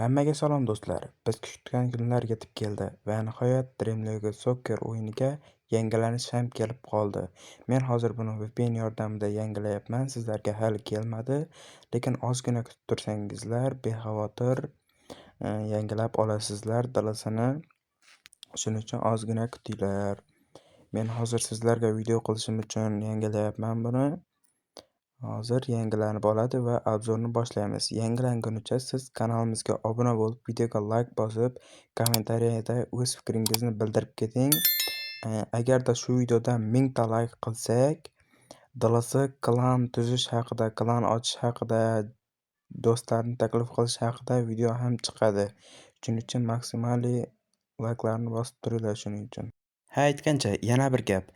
Hammaga salom do'stlar. Biz kutgan kunlar yetib keldi va nihoyat Dream League Soccer o'yiniga yangilanish ham kelib qoldi. Men hozir buni VPN yordamida yangilayapman. Sizlarga hali kelmadi, lekin ozgina kutib tursangizlar bexavotir yangilab olasizlar dalasini. Shuning uchun ozgina kutinglar. Men hozir sizlarga video qilishim uchun yangilayapman buni. Hozir yangilanib oladi va obzorni boshlaymiz. Yangilangunicha siz kanalimizga obuna bo'lib, videoga like bosib, kommentariyada o'z fikringizni bildirib keting. Agarda shu videoda 1000 ta like qilsak, dalasi klan tuzish haqida, klan ochish haqida, do'stlarni taklif qilish haqida video ham chiqadi. Shuning uchun maksimaliy like'larni bosib turinglar shuning uchun. Aytgancha yana bir gap.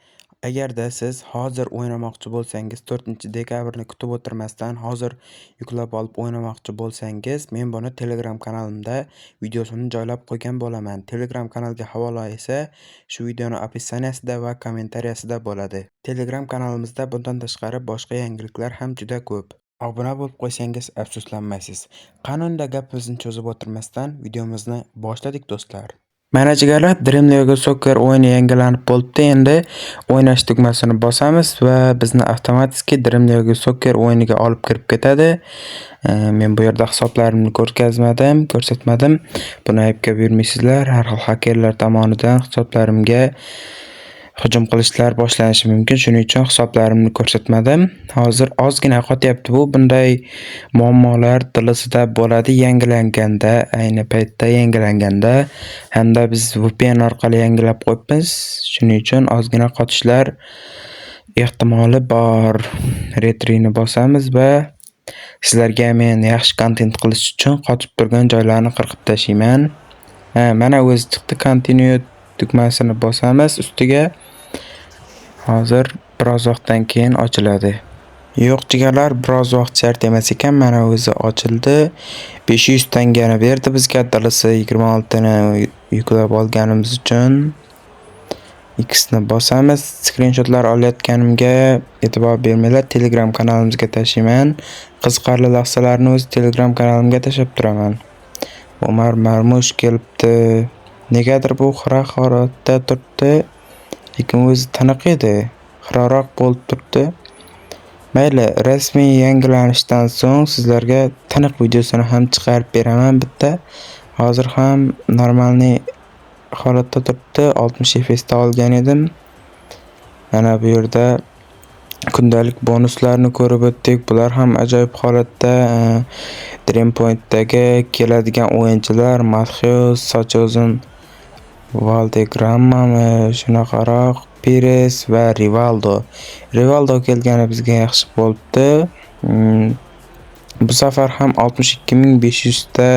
Agarda siz hozir o'ynamoqchi bo'lsangiz, 4-dekabrni kutib o'tirmasdan hozir yuklab olib o'ynamoqchi bo'lsangiz, men buni Telegram kanalimda videosini joylab qo'ygan bo'laman. Telegram kanalga havola esa shu videoning opissiyasida va kommentariyasida bo'ladi. Telegram kanalimizda bundan tashqari boshqa yangiliklar ham juda ko'p. Obuna bo'lib qo'ysangiz afsuslanmaysiz. Qanunda gapimizni cho'zib o'tirmasdan videomizni boshladik do'stlar. Mana jigarlar, Dream League Soccer o'yini yangilanib bo'libdi. Endi o'ynash tugmasini bosamiz va bizni avtomatik Dream League Soccer o'yiniga olib kirib ketadi. Men bu yerda hisoblarimni ko'rsatmadim. Buni aybga bermaysizlar. Har xil hakerlar tomonidan hisoblarimga hujum qilishlar boshlanishi mumkin. Shuning uchun hisoblarimni ko'rsatmadim. Hozir ozgina qotyapti bu. Bunday muammolar dalasida bo'ladi yangilanganda, ayni paytda yangilanganda hamda biz VPN orqali yangilab qo'yibmiz. Shuning uchun ozgina qotishlar ehtimoli bor. Retrini bosamiz va sizlarga men yaxshi kontent qilish uchun qotib turgan joylarni qirqib tashlayman. Mana o'zi chiqdi. Continue tugmasini bosamiz ustiga. Hozir biroz vaqtdan keyin ochiladi. Yo'q jigarlar, biroz vaqt shart emas ekan. Mana o'zi ochildi. 500 tangani berdi bizga. Dalasi 26 ni yuklab olganimiz uchun. X ni bosamiz. Screenshotlar olayotganimga e'tibor bermanglar. Telegram kanalimizga tashlayman. Qiziqarli lahzalarni o'z Telegram kanalimga tashlab turaman. Umar Marmush kelibdi. Negadir bu xira holatda turibdi. Lekin o'zi taniq edi. Xiroq bo'lib turibdi. Mayli, rasmiy yangilanishdan so'ng sizlarga taniq videosini ham chiqarib beraman bitta. Hozir ham normalniy holatda turibdi. 60 FPS da olgan edim. Mana bu yerda kundalik bonuslarni ko'rib o'tdik. Bular ham ajoyib holatda. Dream Point'dagi keladigan o'yinchilar Matthews, sochi uzun Valderrama, shunaqaroq Pires va Rivaldo. Rivaldo kelgani bizga yaxshi bo'libdi. Bu safar ham 62500 ta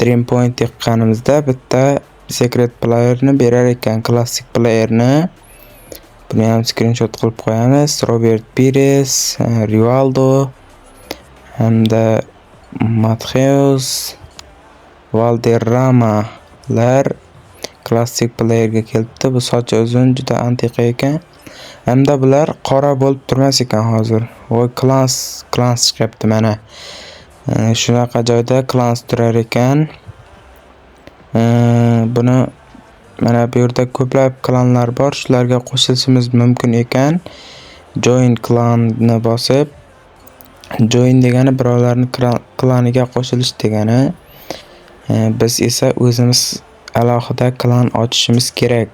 Dream Point yiqqanimizda bitta secret playerni berar ekan, klassik playerni. Buni ham screenshot qilib qo'yamiz. Robert Pires, Rivaldo hamda Matthews, Valderramalar klassik playerga kelibdi. Bu sochi uzun, juda antiqa ekan. Hamda bular qora bo'lib turmas ekan hozir. Voy, klans chiqyapti mana. Shunaqa joyda klans turar ekan. Buni mana bu yerda ko'plab klanlar bor. Shularga qo'shilishimiz mumkin ekan. Join klanni bosib, join degani birovlarning klaniga qo'shilish degani. Biz esa o'zimiz alohida klan ochishimiz kerak.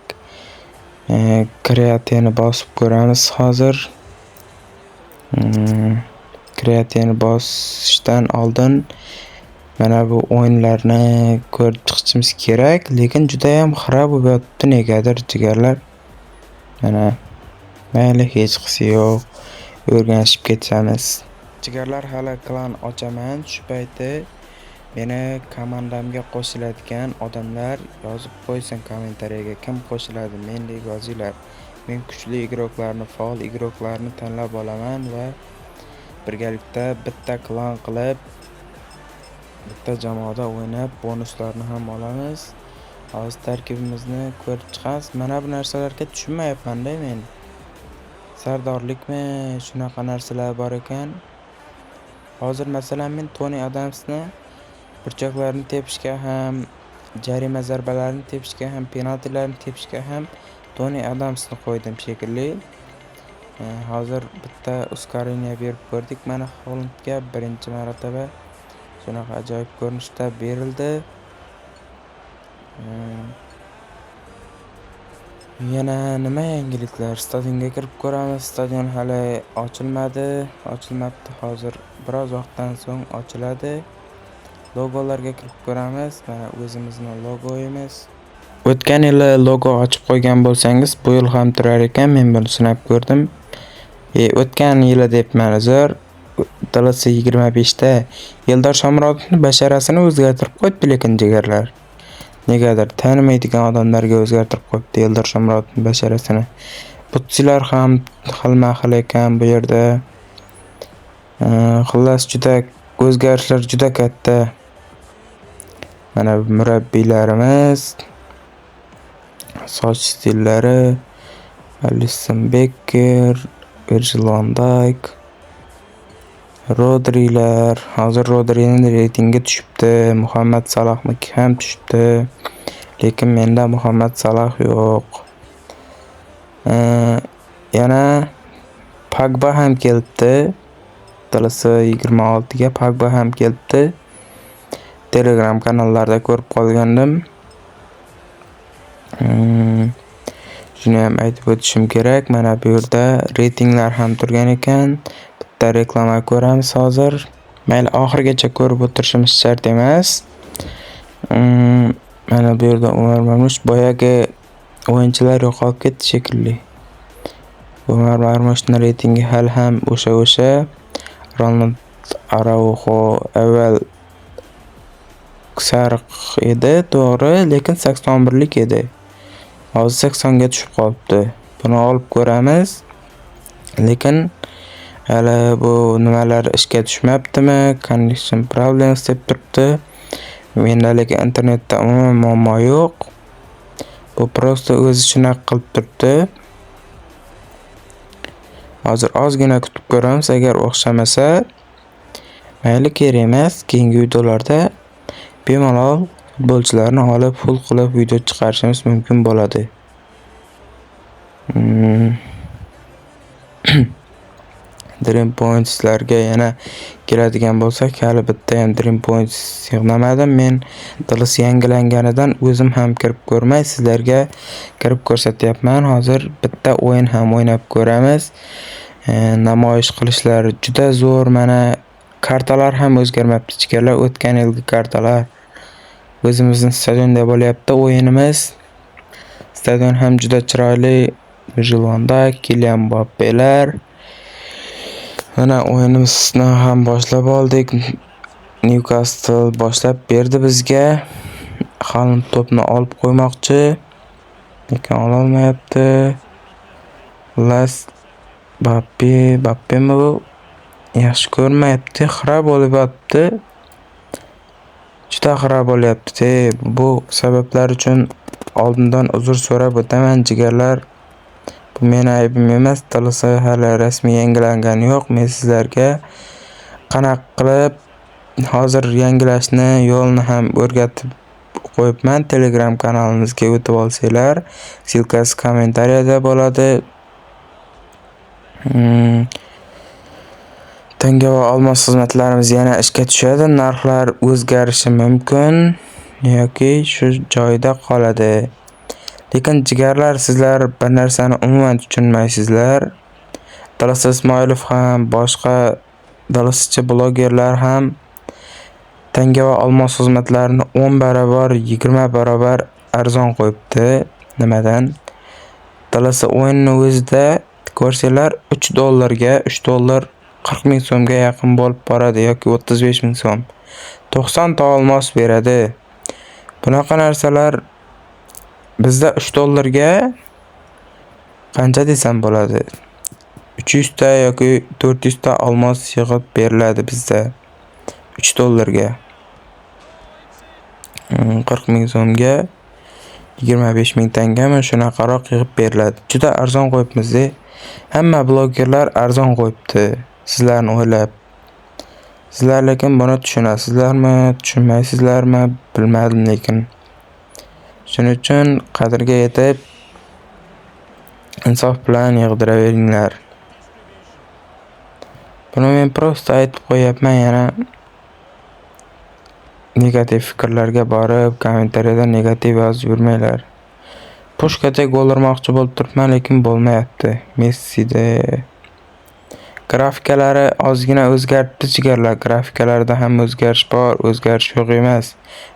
Create'ni bosib ko'ramiz hozir. Create'ni bosishdan oldin mana bu o'yinlarni ko'rib chiqishimiz kerak, lekin juda ham xira bo'lyapti negadir jigarlar. Mana mayli, hech qisi yo'q. O'rganishib ketamiz. Jigarlar, hali klan ochaman. Shu payti meni komandamga qo'shiladigan odamlar yozib qo'ysin kommentariyaga. Kim qo'shiladi? Mendek yozinglar. Men kuchli igroklarni, faol igroklarni tanlab olaman va birgalikda bitta klan qilib, bitta jamoada o'ynab, bonuslarni ham olamiz. Hozir tarkibimizni ko'rib chiqamiz. Mana bu narsalarga tushunmayapman-da men. Sardorlikmi, shunaqa narsalar bor ekan. Hozir masalan men Tony Adamsni burchaklarni tepishga ham, jarima zarbalarini tepishga ham, penaltilarni tepishga ham Toni Adamsni qo'ydim shekilli. Hozir bitta uskarini berib ko'rdik. Mana Holandga birinchi marotaba shunaqa ajoyib ko'rinishda berildi. Yana nima yangiliklar? Stadionga kirib ko'ramiz. Stadion hali ochilmabdi. Hozir biroz vaqtdan so'ng ochiladi. Logolarga kirib ko'ramiz. Mana o'zimizning logoyimiz. O'tgan yili logo ochib qo'ygan bo'lsangiz, bu yil ham turar ekan. Men buni sinab ko'rdim. O'tgan yili debman uzr. TLS 25da Eldor Shomurodovning basharasini o'zgartirib qo'ydi, lekin jigarlar. Negadir tanimaydigan odamlarga o'zgartirib qo'yibdi Eldor Shomurodovning basharasini. Butchilar ham xilma-xil ekan bu yerda. Xullas o'zgarishlar juda katta. Mana murabbiylarimiz, soch stillari, Alisson Becker, Virgil van Dijk, Rodrilar. Hozir Rodrining reytingi tushibdi, Muhammad Salohniki ham tushibdi. Lekin menda Muhammad Saloh yo'q. Yana Pogba ham kelibdi. TLS 26ga Pogba ham kelibdi. Telegram kanallarda ko'rib qolgandim. Shuni ham aytib o'tishim kerak. Mana bu yerda reytinglar ham turgan ekan. Bitta reklama ko'ramiz hozir. Mayli, oxirigacha ko'rib o'tirishimiz shart emas. Mana bu yerda Umar Marmush boyagi o'yinchilar yo'qolib ketdi shekilli. Umar Marmushning reytingi hali ham o'sha. Ronald Araujo avval sariq edi, to'g'ri, lekin 81lik edi. Hozir 80ga tushib qolibdi. Buni olib ko'ramiz. Lekin hali bu nimalar ishga tushmabdimi? Connection problems deb turibdi. Menda lekin internetda umuman muammo yo'q. Bu prosta o'zi shunaqa qilib turibdi. Hozir ozgina kutib ko'ramiz. Agar o'xshamasa, mayli, kerak emas. Keyingi videolarda bemalol futbolchilarni olib full qilib video chiqarishimiz mumkin bo'ladi. Dream Points'larga yana keladigan bo'lsak, hali bitta ham Dream Points yig'namadim. Men TLS yangilanganidan o'zim ham kirib ko'rmay, sizlarga kirib ko'rsatyapman. Hozir bitta o'yin ham o'ynab ko'ramiz. Namoyish qilishlar juda zo'r. Mana kartalar ham o'zgarmabdi. Jigarlar, o'tgan yilgi kartalar. O'zimizning stadionda bo'lyapti o'yinimiz. Stadion ham juda chiroyli. Virgil van Dijk, Kylian Mbappelar. Mana o'yinimizni ham boshlab oldik. Newcastle boshlab berdi bizga. Haaland to'pni olib qo'ymoqchi, lekin ola olmayapti. Mbappemi bu yaxshi ko'rmayapti, xira bo'lib yotibdi. Juda xira bo'lyapti. Bu sabablar uchun oldindan uzr so'rab o'taman jigarlar. Bu meni aybim emas. TLS hali rasmiy yangilangani yo'q. Men sizlarga qanaqa qilib hozir yangilashni yo'lini ham o'rgatib qo'yibman. Telegram kanalimizga o'tib olsanglar, silkasi kommentariyada bo'ladi. Tanga va olmos xizmatlarimiz yana ishga tushadi. Narxlar o'zgarishi mumkin yoki shu joyida qoladi. Lekin jigarlar, sizlar bir narsani umuman tushunmaysizlar. TLS Ismoilov ham, boshqa TLSchi blogerlar ham tanga va olmos xizmatlarini 10 barobar, 20 barobar arzon qo'yibdi. Nimadan? TLS o'yinni o'zida ko'rsanglar $3 $3 40 ming so'mga yaqin bo'lib boradi yoki 35 ming so'm. 90 ta olmos beradi. Bunaqa narsalar bizda $3ga qancha desam bo'ladi? 300 ta yoki 400 ta olmos yig'ib beriladi bizda $3ga. 40 ming so'mga 25 ming tangami shunaqaroq yig'ib beriladi. Juda arzon qo'yibmiz-da. Hamma blogerlar arzon qo'yibdi. Sizlarni o'ylab. Sizlar lekin buni tushunasizlarmi, tushunmaysizlarmi bilmadim lekin. Shuning uchun qadriga yetib insof bilan yig'diraveringlar. Buni men prosta aytib qo'yapman, yana negativ fikrlarga borib, kommentariyada negativ yozib yurmanglar. Pushkacha gol urmoqchi bo'lib turibman, lekin bo'lmayapti. Messida grafikalari ozgina o'zgartdi jigarlar. Grafikalarda ham o'zgarish bor, o'zgarish yo'q emas.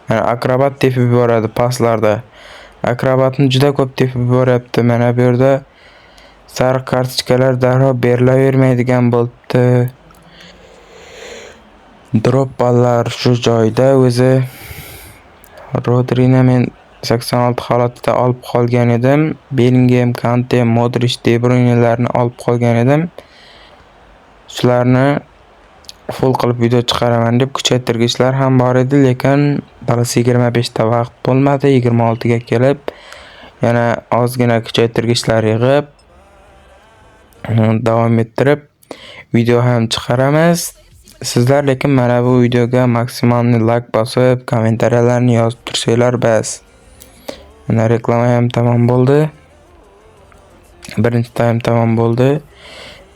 Mana akrobat tepib yuboradi paslarda. Akrobatni juda ko'p tepib yuboryapti. Mana bu yerda sariq kartochkalar darrov berilavermaydigan bo'libdi. Drop ballar shu joyda o'zi. Rodrini men 86 holatda olib qolgan edim. Bellingham, Kante, Modric, De Bruynelarni olib qolgan edim. Shularni full qilib video chiqaraman deb kuchaytirgichlar ham bor edi, lekin dalasi 25 ta vaqt bo'lmadi. 26 ga kelib yana ozgina kuchaytirgichlar yig'ib davom ettirib video ham chiqaramiz. Sizlar lekin mana bu videoga maksimalni like bosib, kommentariyalarni yozib tursanglar bas. Mana reklama ham tamom bo'ldi. Birinchi taym tamom bo'ldi.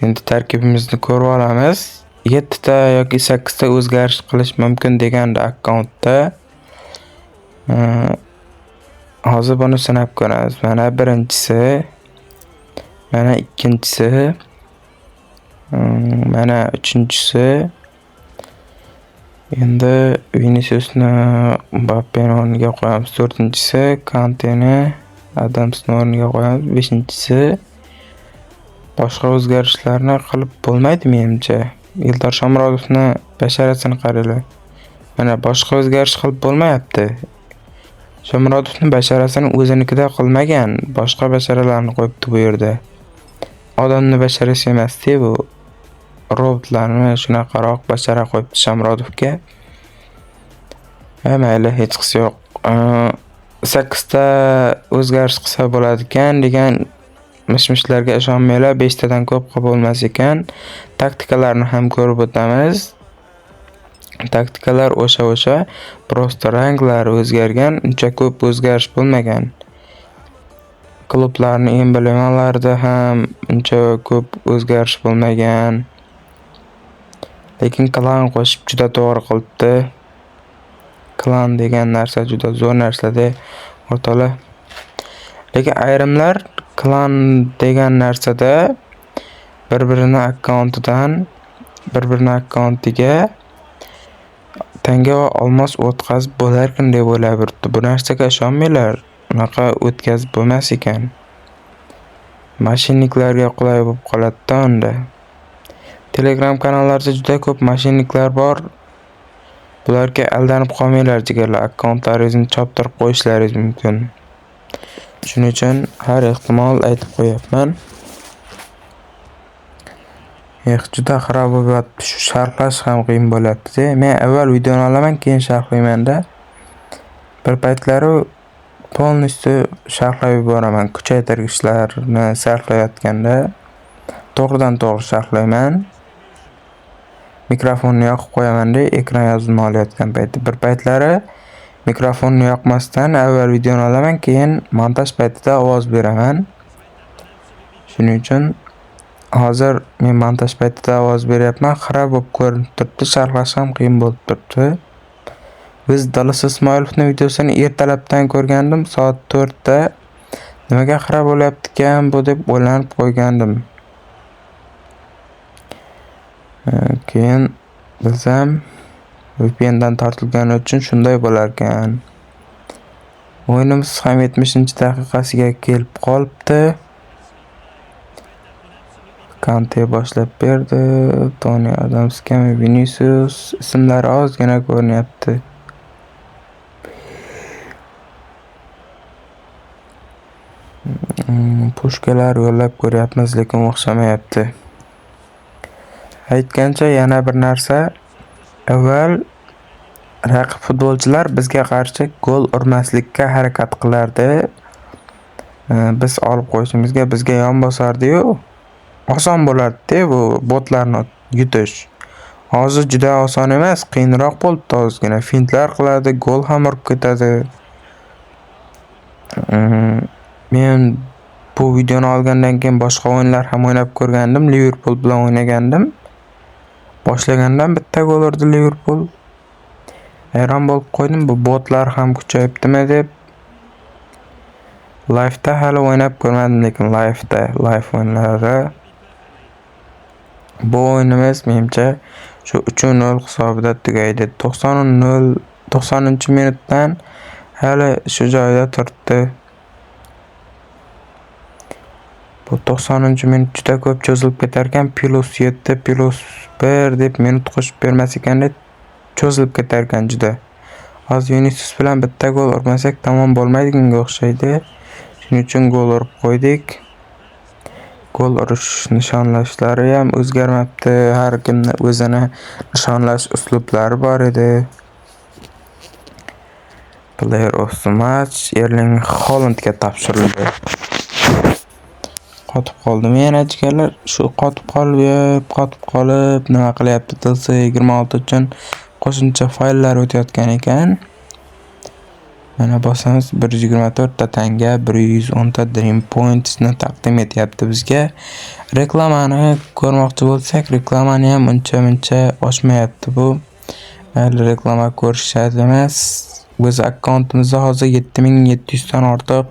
Endi tarkibimizni ko'rib olamiz. 7 ta yoki 8 ta o'zgarish qilish mumkin degandi akkauntda. Hozir buni sinab ko'ramiz. Mana birinchisi, mana ikkinchisi, mana uchinchisi. Endi Viniciusni Mbappeni o'rniga qo'yamiz. 4-inchisi, Kanteni Adamsni o'rniga qo'yamiz. 5-inchisi. Boshqa o'zgarishlarni qilib bo'lmaydi menimcha. Eldor Shomurodovni basharasini qaranglar. Mana boshqa o'zgarish qilib bo'lmayapti. Shomurodovni basharasini o'zinikida qilmagan, boshqa basharalarni qo'yibdi bu yerda. Odamni basharasi emas-ku bu. Robotlarni shunaqaroq bashara qo'yibdi Shomurodovga. Mayli, hech qisi yo'q. 8 ta o'zgarish qilsa bo'ladi ekan degan mishmishlarga ishonmanglar, 5 tadan ko'p qilib bo'lmas ekan. Taktikalarni ham ko'rib o'tamiz. Taktikalar o'sha, prosta ranglar o'zgargan, uncha ko'p o'zgarish bo'lmagan. Klublarning emblemalariga ham uncha ko'p o'zgarish bo'lmagan. Lekin klan qo'shib juda to'g'ri qilibdi. Klan degan narsa juda zo'r narsa-da, o'rtoqlar. Lekin ayrimlar klan degan narsada bir-birini akkauntiga tanga va olmos o'tkazib bo'larkan deb o'ylab yuribdi. Bu narsaga ishonmanglar. Unaqa o'tkazib bo'lmas ekan. Mashinniklarga qulay bo'lib qoladi-da unda. Telegram kanallarda juda ko'p mashinniklar bor. Bularga aldanib qolmanglar jigarlar. Akkauntlaringizni choptirib qo'yishlaringiz mumkin. Shuning uchun har ehtimol aytib qo'yapman. Juda xarob bo'lyapti. Shu sharhlash ham qiyin bo'lyapti. Men avval videoni olaman, keyin sharhlayman-da. Bir paytlari polностью sharhlab yuboraman. Kuchaytirgichlarni sarflayotganda to'g'ridan to'g'ri sharhlayman. Mikrofonni yoqib qo'yaman-da, ekran yozuvni olayotgan payti. Bir paytlari mikrofonni yoqmasdan avval videoni olaman, keyin montaj paytida ovoz beraman. Shuning uchun hozir men montaj paytida ovoz beryapman, xarob bo'lib ko'rinib turibdi, sharhlash ham qiyin bo'lib turibdi. Biz Dalis Ismoilovning videosini ertalabdan ko'rgandim, soat 4 da. Nimaga xarob bo'lyapti ekan bu deb o'ylanib qo'ygandim. Keyin bilsam VPN dan tortilgani uchun shunday bo'lar ekan. O'yinimiz ham 70-daqiqasiga kelib qolibdi. Kante boshlab berdi. Toni Adams, Vinicius ismlari ozgina ko'rinyapti. Pushkalar yo'llab ko'ryapmiz, lekin o'xshamayapti. Aytgancha yana bir narsa, avval raqib futbolchilar bizga qarshi gol urmaslikka harakat qilardi. Biz olib qo'yishimizga bizga yon bosardi-yu, oson bo'lardi bu botlarni yutish. Hozir juda oson emas, qiyinroq bo'libdi ozgina. Fintlar qiladi, gol ham urib ketadi. Men bu videoni olgandan keyin boshqa o'yinlar ham o'ynab ko'rgandim. Liverpool bilan o'ynagandim. Boshlagandan bitta gol urdi Liverpool. Hayron bo'lib qo'ydim, bu botlar ham kuchayibdimi deb. Live'da hali o'ynab ko'rmadim, lekin live o'yinlari. Bu o'yinimiz menimcha shu 3-0 hisobida tugaydi. 90-minutdan hali shu joyda turibdi. Bu 90-minut juda ko'p cho'zilib ketar ekan, +7, +1 deb minut qo'shib bermas ekan deb cho'zilib ketar ekan juda. Hozir Vinicius bilan bitta gol urmasak tamom bo'lmaydiganga o'xshaydi. Shuning uchun gol urib qo'ydik. Gol urish nishonlashlari ham o'zgarmabdi. Har kimning o'zini nishonlash uslublari bor edi. Player of the match Erling Haalandga topshirildi. Qotib qoldi. Men aytganlar shu qotib qolib nima qilyapti desa 26 uchun qo'shimcha fayllar o'tayotgan ekan. Mana bosamiz 124 ta tanga 110 ta Dream Points'ni taqdim etyapti bizga. Reklamani ko'rmoqchi bo'lsak, reklamani ham uncha-muncha oshmayapti bu. Hali reklama ko'rish shart emas. O'z akkauntimizda hozir 7700 dan ortiq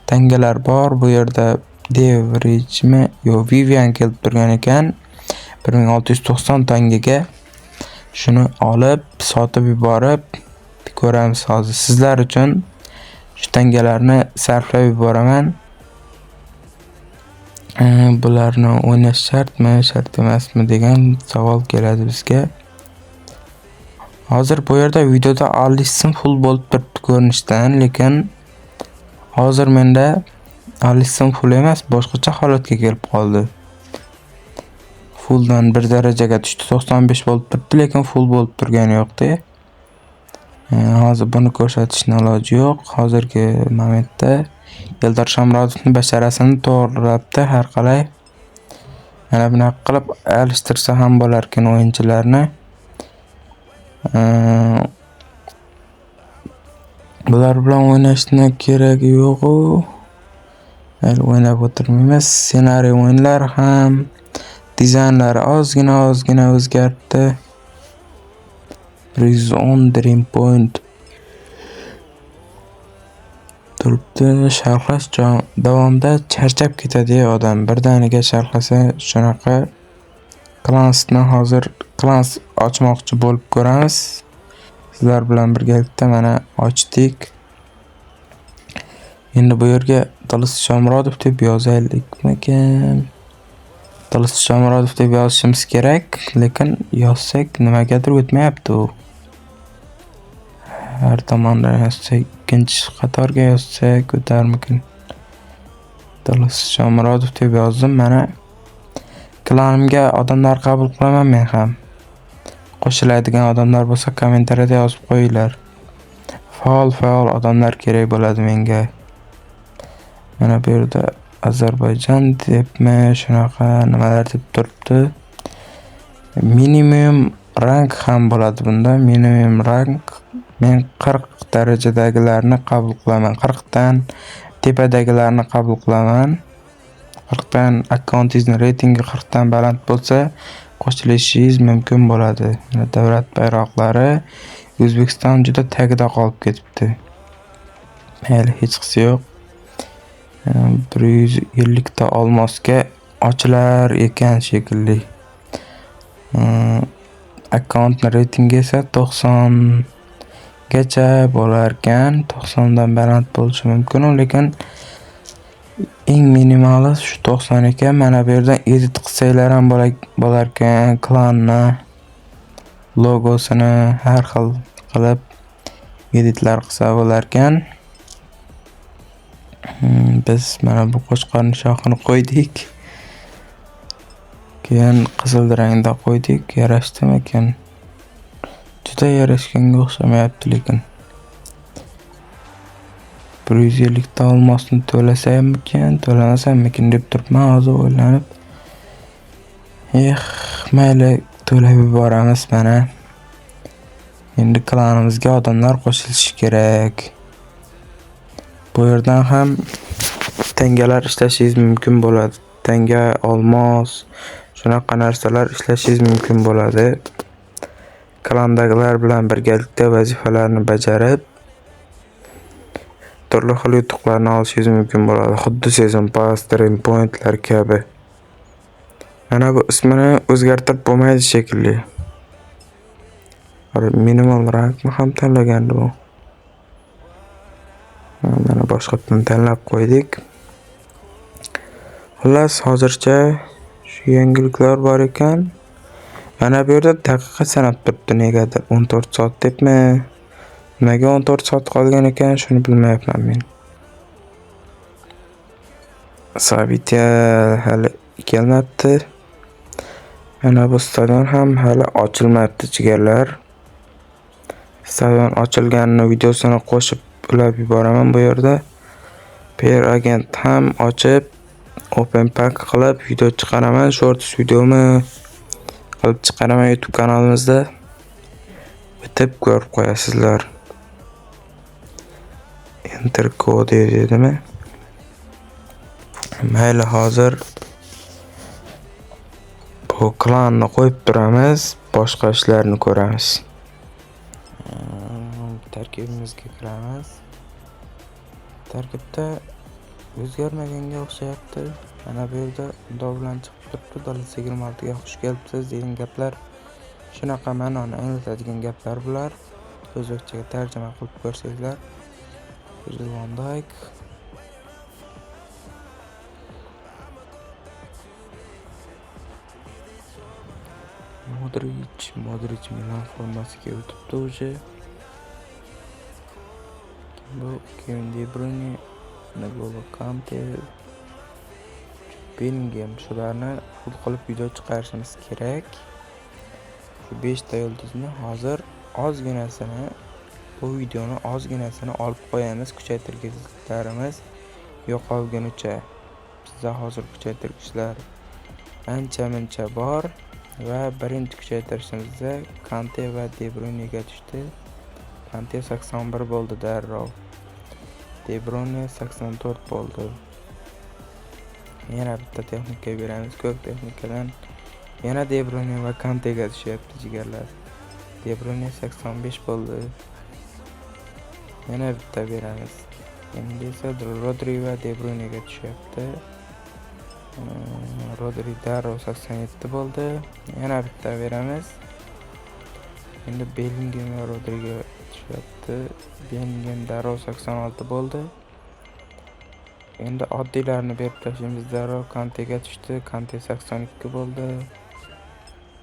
tangalar bor. Bu yerda Devrejmi Vivian kelib turgan ekan. 1690 tangaga shuni olib, sotib yuborib ko'ramiz hozir. Sizlar uchun shu tangalarni sarflab yuboraman. Bularni o'ynash shartmi, shart emasmi degan savol keladi bizga. Hozir bu yerda videoda Alisson full bo'lib turibdi ko'rinishdan, lekin hozir menda Alisson full emas, boshqacha holatga kelib qoldi. Fulldan 1 darajaga tushdi, 95 bo'lib turibdi, lekin full bo'lib turgani yo'q-da. Hozir buni ko'rsatishning iloji yo'q. Hozirgi momentda Eldor Shomurodovning basharasini to'g'rilabdi har qalay. Mana bunaqa qilib alishtirsa ham bo'lar ekan o'yinchilarni. Bular bilan o'ynashni keragi yo'q-ku. Hali o'ynab o'tirmaymiz. Ssenariy o'yinlar ham dizaynlari ozgina o'zgardi. 110 Dream Point turibdi. Sharhlash davomida charchab ketadi odam. Birdaniga sharhlasa shunaqa. Klansni hozir klans ochmoqchi bo'lib ko'ramiz. Sizlar bilan birgalikda mana ochdik. Endi bu yerga Dalis Shomurodov deb yozaylikmikan? Dalis Shomurodov deb yozishimiz kerak, lekin yozsak nimagadir o'tmayapti u. Har tomondan yozsak, ikkinchi qatorga yozsak o'tarmikin? Dalis Shomurodov deb yozdim. Mana klanimga odamlar qabul qilaman men ham. Qo'shiladigan odamlar bo'lsa kommentariyada yozib qo'yinglar. Faol odamlar kerak bo'ladi menga. Mana bu yerda Ozarbayjon debmi, shunaqa nimalar deb turibdi. Minimum rank ham bo'ladi bunda. Minimum rank men 40 darajadagilarni qabul qilaman. 40 dan tepadagilarni qabul qilaman. 40 dan akkauntingizning reytingi 40 dan baland bo'lsa, qo'shilishingiz mumkin bo'ladi. Davlat bayroqlari O'zbekiston juda tagida qolib ketibdi. Hali hech qisi yo'q. 150 ta olmosga ochilar ekan shekilli. Akkauntning reytingi esa 90 gacha bo'lar ekan. 90 dan baland bo'lishi mumkin, lekin eng minimali shu 90 ekan. Mana bu yerdan edit qilsanglar ham bo'lar ekan. Klanni logosini har xil qilib editlar qilsa bo'lar ekan. Biz mana bu qo'chqorning shoxini qo'ydik. Keyin qizil rangda qo'ydik. Yarashdimi ekan? Juda yarashganga o'xshamayapti lekin. 150 ta olmosni to'lasammikin, to'lamasammikin deb turibman hozir o'ylanib. Mayli, to'lab yuboramiz mana. Endi klanimizga odamlar qo'shilishi kerak. Bu yerdan ham tangalar ishlashingiz mumkin bo'ladi. Tanga, olmos, shunaqa narsalar ishlashingiz mumkin bo'ladi. Klandagilar bilan birgalikda vazifalarni bajarib, turli xil yutuqlarni olishingiz mumkin bo'ladi. Xuddi Season Pass, Dream Point'lar kabi. Mana bu ismini o'zgartirib bo'lmaydi shekilli. Minimal rankni ham tanlagandim. Mana boshqatdan tanlab qo'ydik. Xullas, hozircha shu yangiliklar bor ekan. Mana bu yerda daqiqa sanab turibdi negadir 14 soat debmi? Nimaga 14 soat qolgan ekan, shuni bilmayapman men. Sabitya hali kelmabdi. Mana bu stadion ham hali ochilmabdi jigarlar. Stadion ochilganini videosini qo'shib ulab yuboraman bu yerda. Per agent ham ochib open pack qilib video chiqaraman, shorts videomi qilib chiqaraman YouTube kanalimizda. Bitib ko'rib qo'yasizlar. Enter code dedimi? Mayli, hozir bu klanni qo'yib turamiz, boshqa ishlarni ko'ramiz. Tarkibimizga kiramiz. Tarkibda o'zgarmaganga o'xshayapti. Mana bu yerda xudo bilan chiqib turibdi. Dallas 26 ga xush kelibsiz degan gaplar. Shunaqa ma'noni anglatadigan gaplar bular. O'zbekchaga tarjima qilib ko'rsanglar. Van Dijk. Modric Milan formasiga o'tibdi o'zi. Bu Kevin De Bruyne, N'Golo Kante, Bellingham, shularni full qilib video chiqarishimiz kerak. Shu 5 ta yulduzni hozir bu videoni ozginasini olib qo'yamiz, kuchaytirgichlarimiz yo'qolgunicha. Bizda hozir kuchaytirgichlar ancha-muncha bor va birinchi kuchaytirishimizda Kante va De Bruyne'ga tushdi. Kante 81 bo'ldi darrov. De Bruyne 84 bo'ldi. Yana bitta texnika beramiz. Ko'p texnikadan yana De Bruyne va Kante'ga tushyapti jigarlar. De Bruyne 85 bo'ldi. Yana bitta beramiz. Endi esa Rodri va De Bruyne'ga tushyapti. Rodri darrov 87 bo'ldi. Yana bitta beramiz. Endi Bellingham va Rodriga tushyapti. Bellingham darrov 86 bo'ldi. Endi oddiylarni berib tashlaymiz. Darrov Kante'ga tushdi. Kante 82 bo'ldi.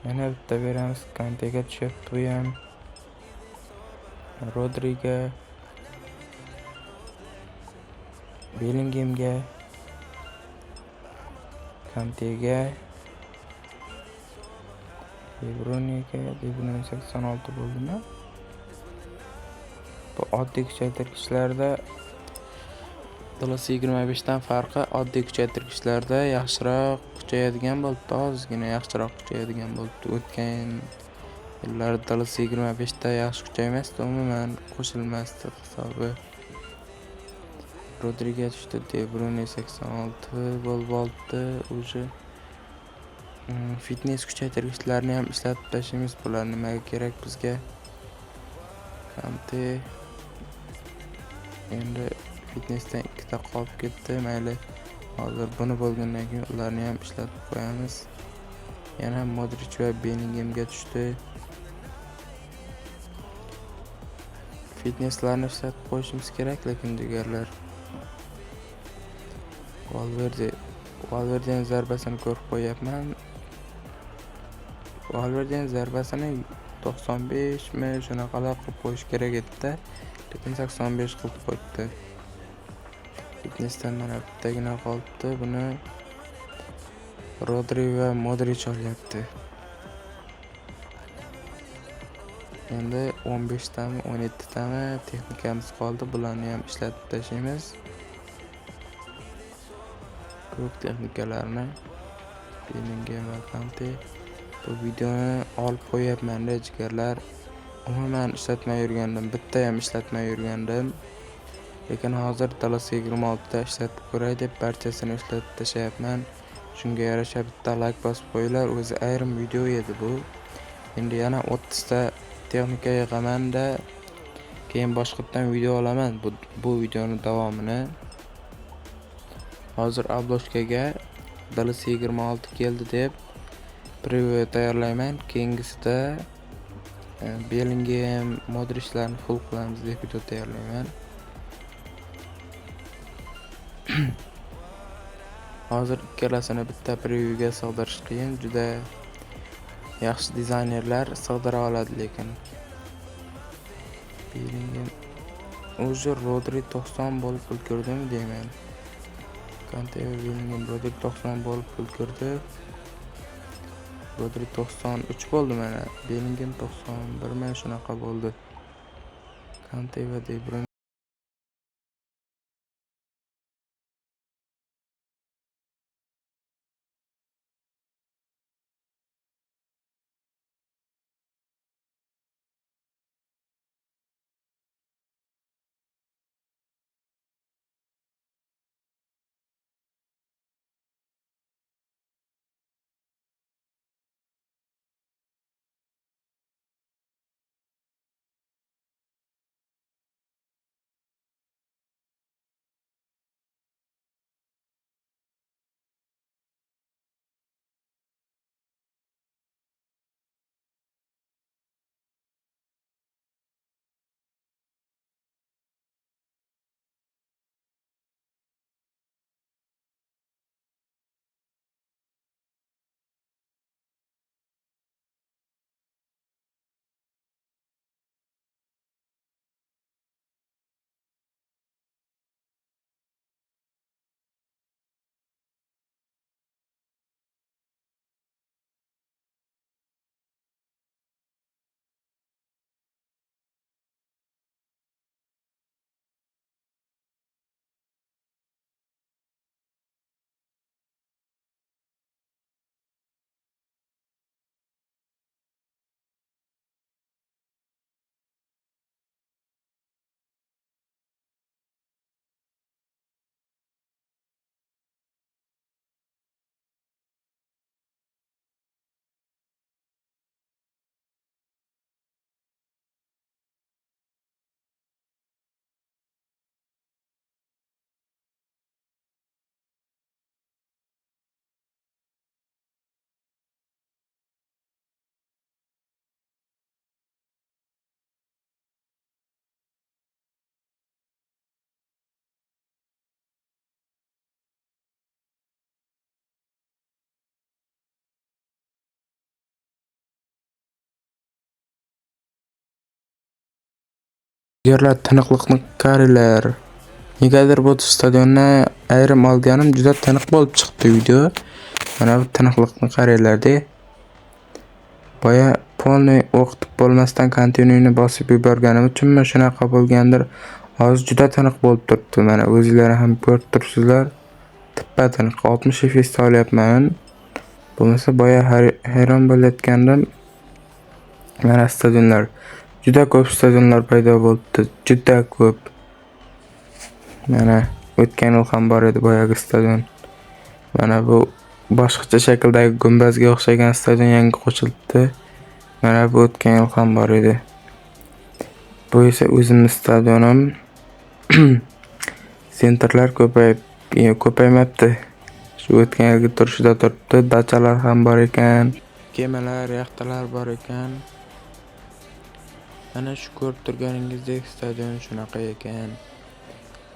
Yana bitta beramiz. Kante'ga tushyapti bu ham. Rodriga, Bellinghamga, Kante'ga, De Bruyne'ga, De Bruyne 86 bo'ldimi? Bu oddiy kuchaytirgichlarda Dallas 25 dan farqi oddiy kuchaytirgichlarda yaxshiroq kuchayadigan bo'libdi, ozgina yaxshiroq kuchayadigan bo'libdi. O'tgan yillarda Dallas 25 da yaxshi kuchaymasdi, umuman qo'shilmasdi hisobi. Rodriga tushdi, De Bruyne 86 bo'lib oldi. O'zi fitness kuchaytirgichlarni ham ishlatib tashlaymiz. Bular nimaga kerak bizga? Kante endi fitnessdan ikkita qolib ketdi. Mayli, hozir buni bo'lgandan keyin ularni ham ishlatib qo'yamiz. Yana Modric va Bellinghamga tushdi. Fitnesslarni ishlatib qo'yishimiz kerak, lekin jigarlar. Valverdening zarbasini ko'rib qo'yapman. Valverdening zarbasini 95 mi shunaqalar qilib qo'yish kerak edi-da, lekin 85 qilib qo'ydi. Fitnessdan mana bittagina qolibdi. Buni Rodri va Modric olyapti. Endi 15 tami, 17 tami texnikamiz qoldi. Bularni ham ishlatib tashlaymiz. Ko'p texnikalarni Bellingham va Kante Bu videoni olib qo'yapman jigarlar. Umuman ishlatmay yurgandim, bittayam ishlatmay yurgandim. Lekin hozir Dallas 26 da ishlatib ko'ray deb barchasini ishlatib tashlayapman. Shunga yarasha bitta like bosib qo'yinglar. O'zi ayrim video edi bu. Endi yana 30 ta texnika yig'aman-da, keyin boshqatdan video olaman bu videoni davomini. Hozir obloshkaga Dallas 26 keldi deb preview tayyorlayman. Keyingisida Bellingham, Modric'larni full qilamiz deb video tayyorlayman. Hozir ikkalasini bitta previewga sig'dirish qiyin, juda yaxshi dizaynerlar sig'dira oladi, lekin Bellingham o'zi Rodri 90 bo'lib ulgurdimi deyman. Kante va Bellingham Rodri 90 bo'lib ulgurdi. Rodri 93 bo'ldi mana. Bellingham 91 mana shunaqa bo'ldi. Kante va De Bruyne jigarlar tiniqliqni qarilar. Negadir bu stadionni ayrim olganim juda tiniq bo'lib chiqdi video. Mana bu tiniqliqni qaranglar-da. Boya polni o'qitib bo'lmasdan kontinuini bosib yuborganim uchunmi shunaqa bo'lgandir. Hozir juda tiniq bo'lib turibdi. Mana o'zingizlar ham ko'rib turibsizlar. Tippa tiniq 60 fps olyapman. Bo'lmasa boya hayron bo'layotgandim. Mana stadionlar juda ko'p stadionlar paydo bo'ldi. Juda ko'p. Mana o'tgan yil ham bor edi boyagi stadion. Mana bu boshqacha shakldagi gumbazga o'xshagan stadion yangi qo'shildi. Mana bu o'tgan yil ham bor edi. Bu esa o'zimning stadionim. Sentrlar ko'paymabdi. Shu o'tgan yilgi turishida turibdi. Dachalar ham bor ekan. Kemalar, yaxtalar bor ekan. Mana shu ko'rib turganingizdek stadion shunaqa ekan.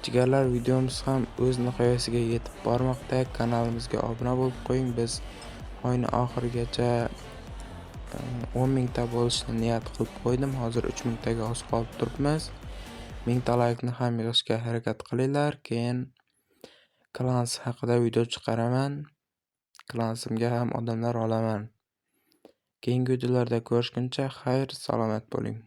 Jigarlar, videomiz ham o'z nihoyasiga yetib bormoqda. Kanalimizga obuna bo'lib qo'ying. Biz oyning oxirigacha 10 mingta bo'lishni niyat qilib qo'ydim. Hozir 3 mingtaga oz qolib turibmiz. 1000 ta laykni ham yig'ishga harakat qilinglar. Keyin Clans haqida video chiqaraman. Clansimga ham odamlar olaman. Keyingi videolarda ko'rishguncha xayr, salomat bo'ling.